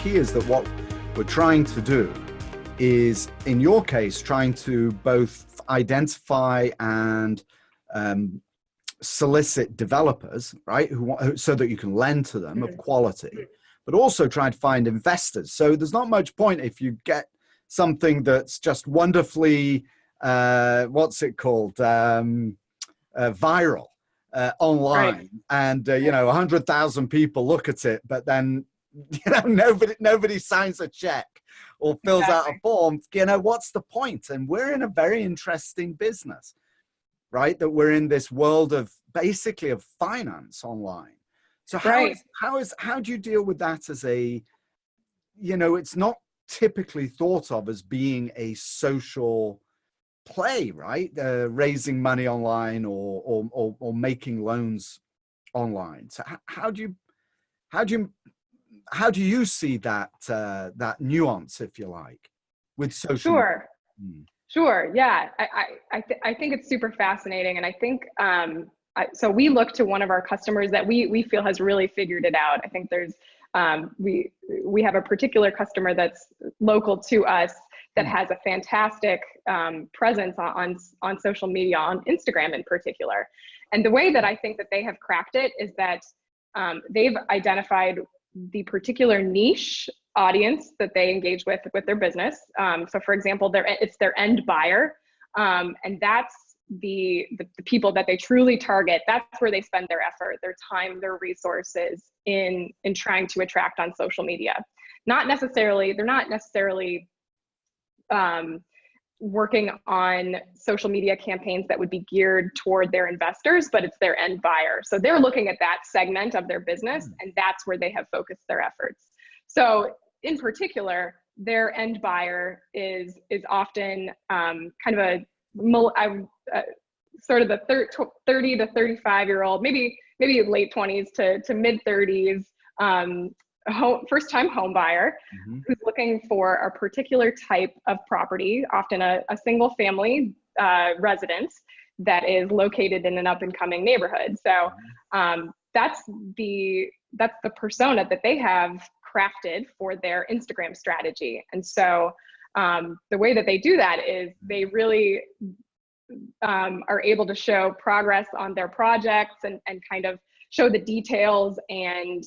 key is that what we're trying to do is, in your case, trying to both identify and solicit developers, right, so that you can lend to them of quality, but also try to find investors. So there's not much point if you get something that's just wonderfully, what's it called, viral online, right. And 100,000 people look at it, but then nobody signs a check or fills out a form. What's the point? And we're in a very interesting business, right? That we're in this world of basically of finance online. So how do you deal with that as a, it's not typically thought of as being a social play, right? Raising money online or making loans online. So how do you see that that nuance, if you like, with social? Sure. Sure. Yeah. I think it's super fascinating. And I think, so we look to one of our customers that we feel has really figured it out. I think there's, we have a particular customer that's local to us that has a fantastic presence on social media, on Instagram in particular. And the way that I think that they have cracked it is that they've identified the particular niche audience that they engage with their business. So for example, it's their end buyer. And that's the people that they truly target. That's where they spend their effort, their time, their resources in trying to attract on social media. They're not necessarily working on social media campaigns that would be geared toward their investors, but it's their end buyer. So they're looking at that segment of their business, and that's where they have focused their efforts. So in particular, their end buyer is often kind of a sort of the 30 to 35-year-old, maybe late 20s to mid 30s, first-time home buyer who's looking for a particular type of property, often a single-family residence that is located in an up-and-coming neighborhood. So that's the persona that they have crafted for their Instagram strategy. And so the way that they do that is they really are able to show progress on their projects and kind of show the details and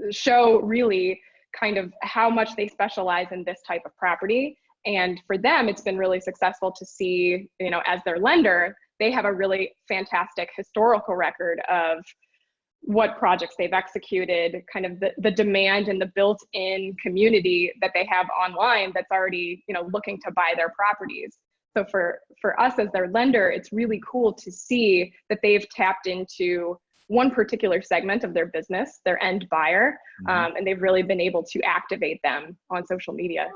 show really kind of how much they specialize in this type of property. And for them, it's been really successful to see, as their lender, they have a really fantastic historical record of what projects they've executed, kind of the demand and the built-in community that they have online that's already, looking to buy their properties. So for us as their lender, it's really cool to see that they've tapped into one particular segment of their business, their end buyer, and they've really been able to activate them on social media.